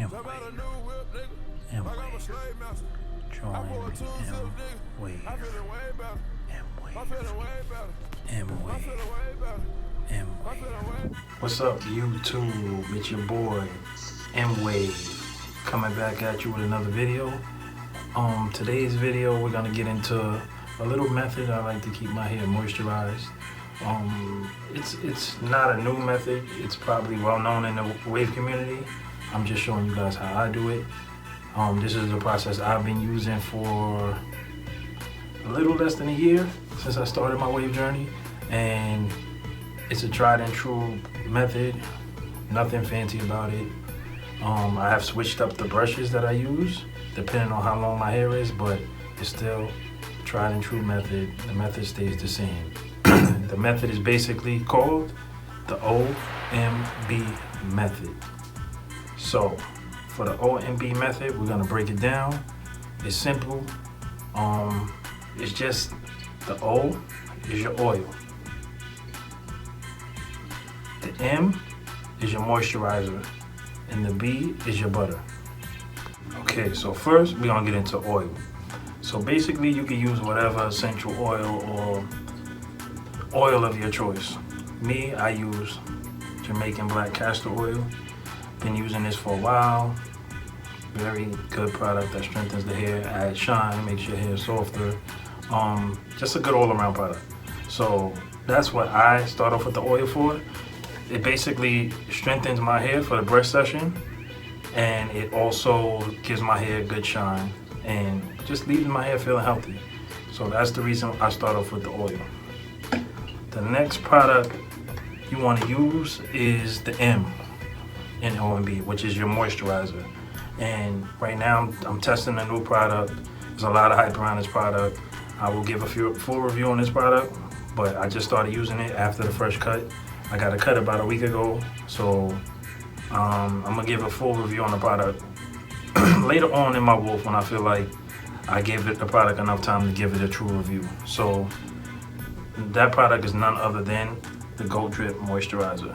M-Wave. M-Wave. Join M-Wave. M-Wave. M-Wave. M-Wave. What's up, YouTube? It's your boy, M-Wave, coming back at you with another video. Today's video, we're gonna get into a little method I like to keep my hair moisturized. It's not a new method. It's probably well known in the wave community. I'm just showing you guys how I do it. This is the process I've been using for a little less than a year since I started my wave journey, and it's a tried and true method. Nothing fancy about it. I have switched up the brushes that I use depending on how long my hair is, but it's still a tried and true method. The method stays the same. The method is basically called the O.M.B. method. So for the O.M.B. method, we're gonna break it down. It's simple. It's just the O is your oil. The M is your moisturizer, and the B is your butter. Okay, so first we're gonna get into oil. So basically you can use whatever essential oil or oil of your choice. Me, I use Jamaican black castor oil. Been using this for a while. Very good product that strengthens the hair, adds shine, makes your hair softer. Just a good all-around product. So that's what I start off with the oil for. It basically strengthens my hair for the brush session, and it also gives my hair good shine and just leaves my hair feeling healthy. So that's the reason I start off with the oil. The next product you want to use is the M in O.M.B., which is your moisturizer. And right now I'm testing a new product. There's a lot of hype around this product. I will give a full review on this product, but I just started using it after the fresh cut. I got a cut about a week ago, so I'm gonna give a full review on the product later on in my wolf when I feel like I gave the product enough time to give it a true review. So that product is none other than the Gold Drip Moisturizer.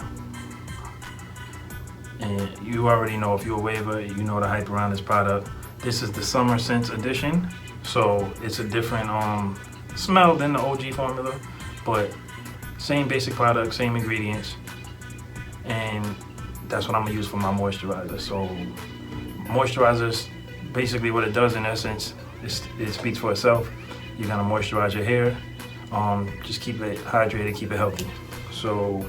And you already know, if you're a waver, you know the hype around this product. This is the Summer Scents edition, so it's a different smell than the OG formula, but same basic product, same ingredients, and that's what I'm gonna use for my moisturizer. So moisturizers, basically what it does in essence, it speaks for itself. You're gonna moisturize your hair, just keep it hydrated, keep it healthy. So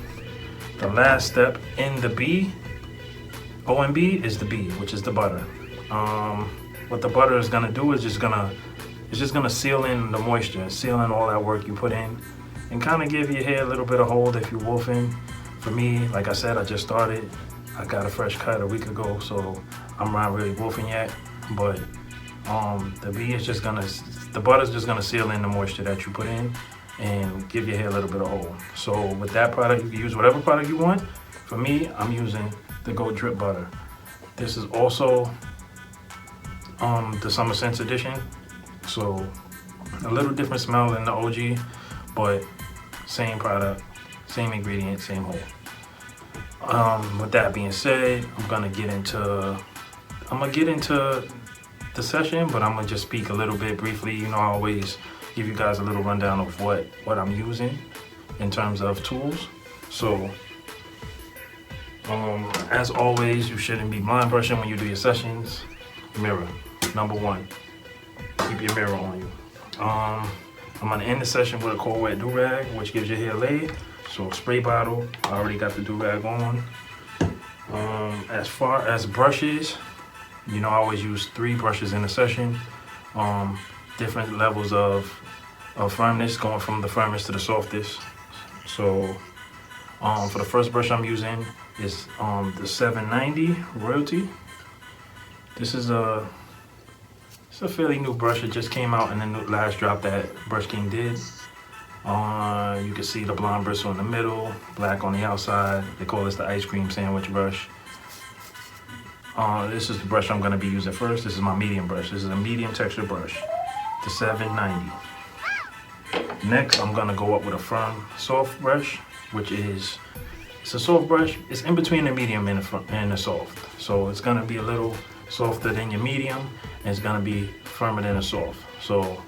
the last step in the B, O.M.B. is the B, which is the butter. What the butter is gonna do is it's just gonna seal in the moisture, seal in all that work you put in, and kind of give your hair a little bit of hold if you're wolfing. For me, like I said, I just started. I got a fresh cut a week ago, so I'm not really wolfing yet. But the B is just gonna, the butter's just gonna seal in the moisture that you put in and give your hair a little bit of hold. So with that product, you can use whatever product you want. For me, I'm using the Gold Drip Butter. This is also the Summer Scents edition. So a little different smell than the OG, but same product, same ingredient, same whole. With that being said, I'm gonna get into the session, but I'm gonna just speak a little bit briefly. You know, I always give you guys a little rundown of what I'm using in terms of tools. So as always, you shouldn't be blind brushing when you do your sessions. Mirror, number one. Keep your mirror on you. I'm gonna end the session with a cold wet do-rag, which gives your hair laid. So a spray bottle, I already got the do-rag on. As far as brushes, you know, I always use 3 brushes in a session. Different levels of firmness, going from the firmest to the softest. So for the first brush I'm using is the 790 Royalty. This is it's a fairly new brush. It just came out in the last drop that Brush King did. You can see the blonde bristle in the middle, black on the outside. They call this the ice cream sandwich brush. This is the brush I'm gonna be using first. This is my medium brush. This is a medium texture brush, the 790. Next, I'm gonna go up with a firm soft brush, which is It's a soft brush. It's in between the medium and the soft. So it's gonna be a little softer than your medium, and it's gonna be firmer than the soft. So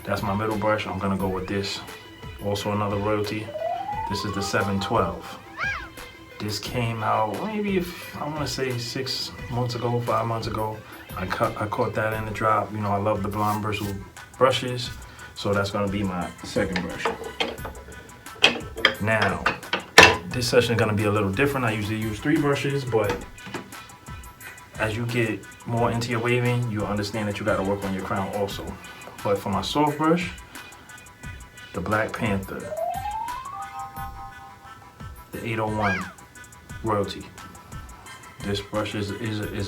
that's my middle brush. I'm gonna go with this. Also another royalty. This is the 712. This came out maybe, if I want to say 6 months ago, 5 months ago. I caught that in the drop. You know, I love the blonde bristle brushes, so that's gonna be my second brush. Now, this session is gonna be a little different. I usually use 3 brushes, but as you get more into your waving, you understand that you gotta work on your crown also. But for my soft brush, the Black Panther, the 801 royalty. This brush is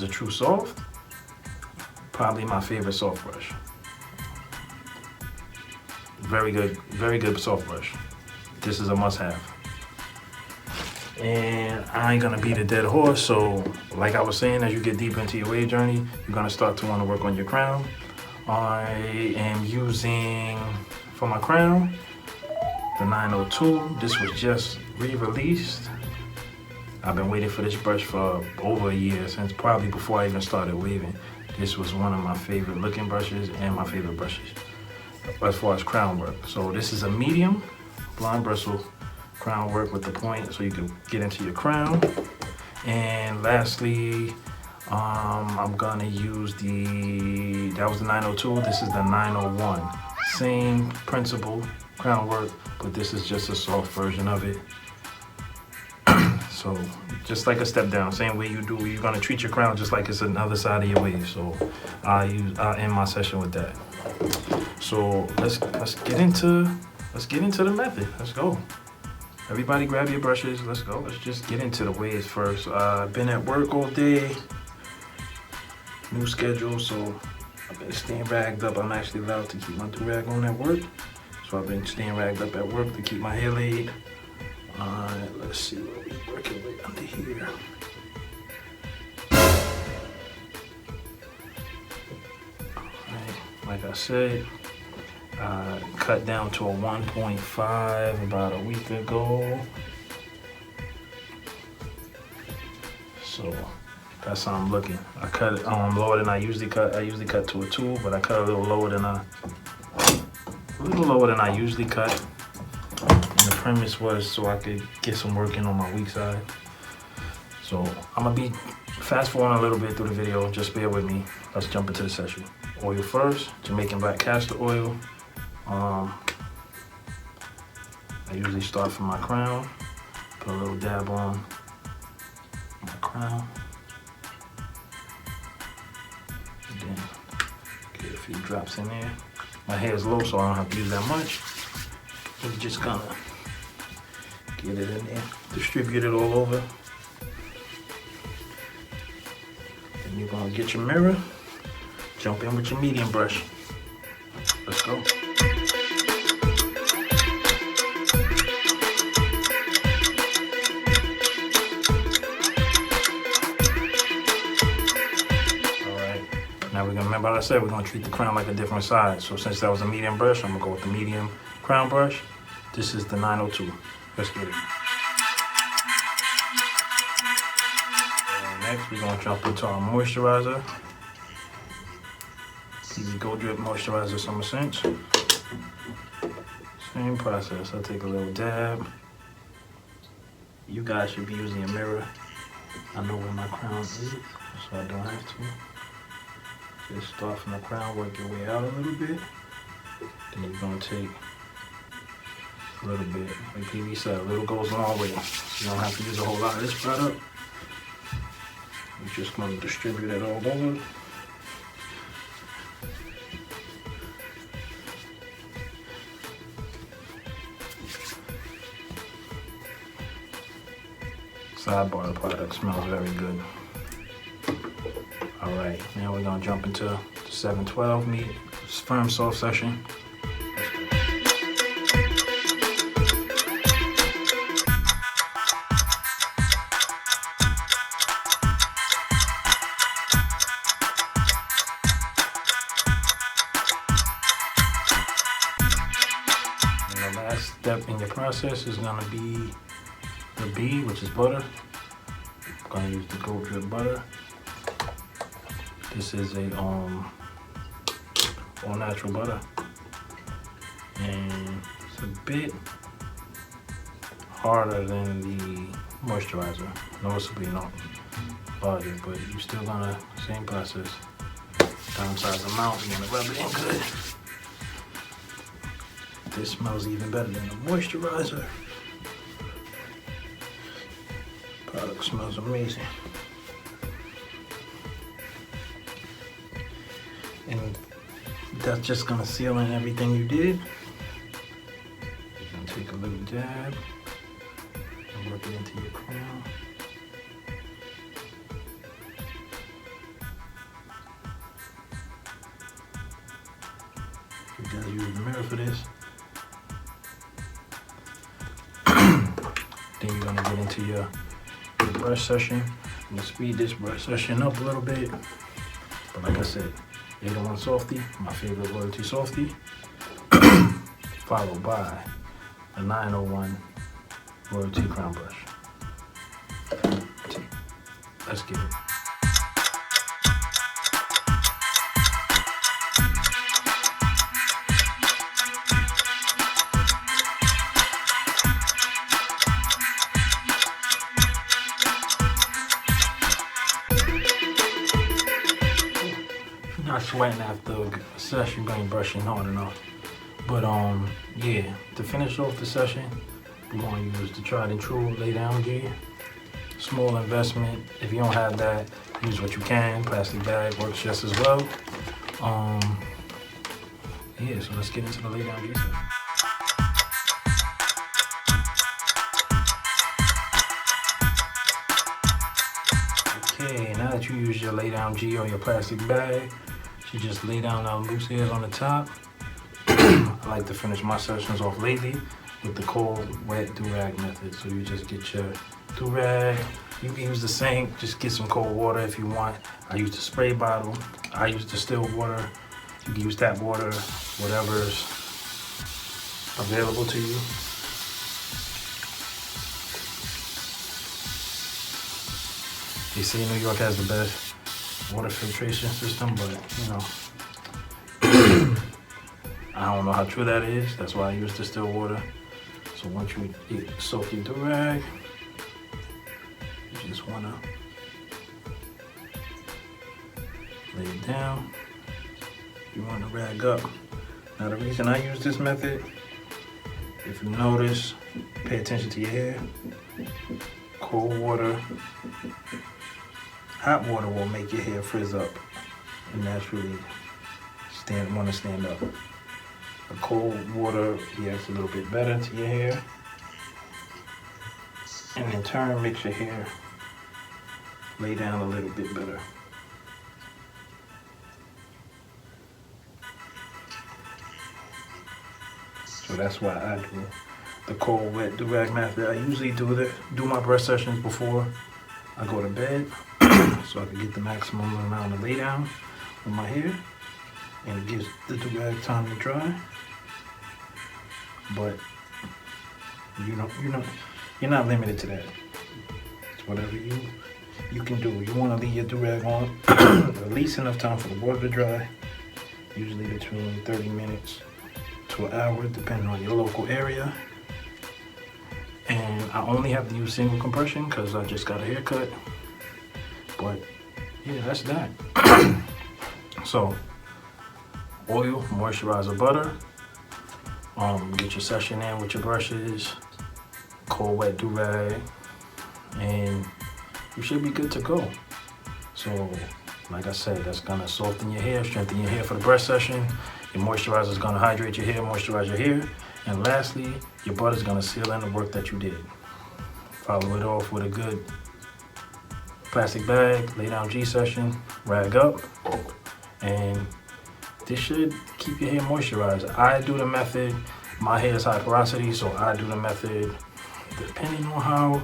a true soft. Probably my favorite soft brush. Very good soft brush. This is a must-have. And I ain't gonna beat a dead horse, so like I was saying, as you get deep into your wave journey, you're gonna start to want to work on your crown. I am using, for my crown, the 902. This was just re-released. I've been waiting for this brush for over a year, since probably before I even started waving. This was one of my favorite looking brushes and my favorite brushes as far as crown work. So this is a medium blonde bristle crown work with the point, so you can get into your crown. And lastly, I'm gonna use that was the 902, this is the 901. Same principle, crown work, but this is just a soft version of it. So just like a step down, same way you're gonna treat your crown just like it's another side of your wave. So I'll end my session with that. So let's get into the method. Let's go. Everybody grab your brushes, let's go. Let's just get into the waves first. I've been at work all day, new schedule, so I've been staying ragged up. I'm actually allowed to keep my do-rag on at work. So I've been staying ragged up at work to keep my hair laid. Let's see what we're working with under here. Alright, like I said, cut down to a 1.5 about a week ago. So that's how I'm looking. I cut it lower than I usually cut. I usually cut to a 2, but I cut a little lower than I usually cut. And the premise was so I could get some work in on my weak side. So I'm gonna be fast forwarding a little bit through the video. Just bear with me. Let's jump into the session. Oil first, Jamaican black castor oil. I usually start from my crown, put a little dab on my crown, and then get a few drops in there. My hair is low, so I don't have to use that much. You're just gonna get it in there, distribute it all over. Then you're gonna get your mirror, jump in with your medium brush. Let's go. Now remember I said we're gonna treat the crown like a different side. So since that was a medium brush, I'm gonna go with the medium crown brush. This is the 902. Let's get it. And next we're gonna jump into our moisturizer. TV Go Drip Moisturizer Summer Scents. Same process. I'll take a little dab. You guys should be using a mirror. I know where my crown is, so I don't have to. Just start from the crown, work your way out a little bit. Then you're gonna take a little bit. Like PV said, a little goes a long way. You don't have to use a whole lot of this product. You're just gonna distribute it all over. Sidebar, the product smells very good. All right, now we're gonna jump into the 712 meat, firm soft session. And the last step in your process is gonna be the B, which is butter. I'm gonna use the Gold Drip butter. This is a all natural butter, and it's a bit harder than the moisturizer, noticeably larger, but you still gonna, same process, downsize amount, you're gonna rub it in good. This smells even better than the moisturizer. Product smells amazing. And that's just gonna seal in everything you did. You're gonna take a little dab and work it into your crown. You gotta use the mirror for this. Then you're gonna get into your brush session. I'm gonna speed this brush session up a little bit. But like I said, 801 Softy, my favorite royalty softy, followed by a 901 royalty crown brush. Let's get it. Not sweating after a session, going brushing hard enough. But yeah, to finish off the session, we're going to use the tried and true lay down G. Small investment. If you don't have that, use what you can. Plastic bag works just as well. Yeah, so let's get into the lay down G session. Okay, now that you use your lay down G or your plastic bag, you just lay down our loose hairs on the top. I like to finish my sessions off lately with the cold, wet do-rag method. So you just get your do-rag. You can use the sink, just get some cold water if you want. I use the spray bottle. I use distilled water. You can use tap water, whatever's available to you. They say New York has the best water filtration system, but you know, I don't know how true that is. That's why I use distilled water. So once you soak your do-rag, you just wanna lay it down. You want to rag up. Now the reason I use this method, if you notice, pay attention to your hair. Cold water, hot water will make your hair frizz up and naturally want to stand up. The cold water reacts a little bit better to your hair, and in turn makes your hair lay down a little bit better. So that's why I do the cold wet do-rag method. I usually do my brush sessions before I go to bed so I can get the maximum amount of lay down with my hair, and it gives the do-rag time to dry. But you're not limited to that. It's whatever you can do. You want to leave your do-rag on at least enough time for the water to dry, usually between 30 minutes to an hour, depending on your local area. And I only have to use single compression because I just got a haircut. But yeah, that's that. So oil, moisturizer, butter. Get your session in with your brushes, cold wet do-rag, and you should be good to go. So like I said, that's gonna soften your hair, strengthen your hair for the brush session. Your moisturizer is gonna hydrate your hair, moisturize your hair. And lastly, your butter is gonna seal in the work that you did. Follow it off with a good plastic bag, lay down G session, rag up, and this should keep your hair moisturized. I do the method, my hair is high porosity, so I do the method depending on how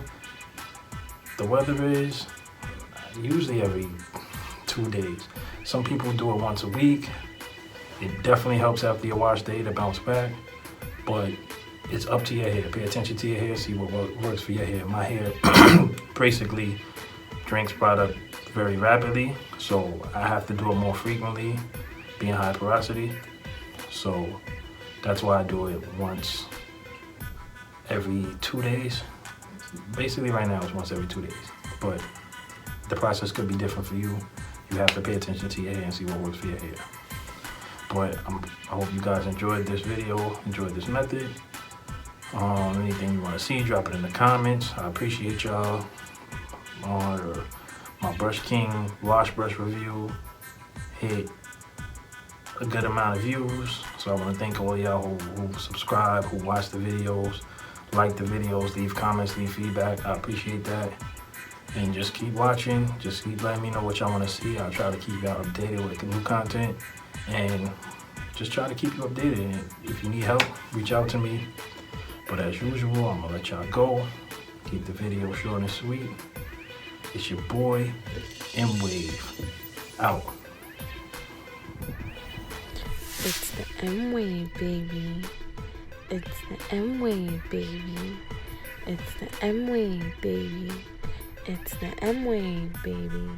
the weather is, usually every 2 days. Some people do it once a week. It definitely helps after your wash day to bounce back. But it's up to your hair. Pay attention to your hair, see what works for your hair. My hair basically drinks product very rapidly, so I have to do it more frequently, being high porosity. So that's why I do it once every 2 days. Basically right now it's once every 2 days, but the process could be different for you. You have to pay attention to your hair and see what works for your hair. But I hope you guys enjoyed this video, enjoyed this method. Anything you want to see, drop it in the comments. I appreciate y'all. My Brush King wash brush review hit a good amount of views, so I want to thank all y'all who subscribe, who watch the videos, like the videos, leave comments, leave feedback. I appreciate that. And just keep watching, just keep letting me know what y'all want to see. I'll try to keep y'all updated with the new content and just try to keep you updated. And if you need help, reach out to me. But as usual, I'm gonna let y'all go. Keep the video short and sweet. It's your boy, M-Wave, out. It's the M-Wave, baby. It's the M-Wave, baby. It's the M-Wave, baby. It's the M-Wave, baby.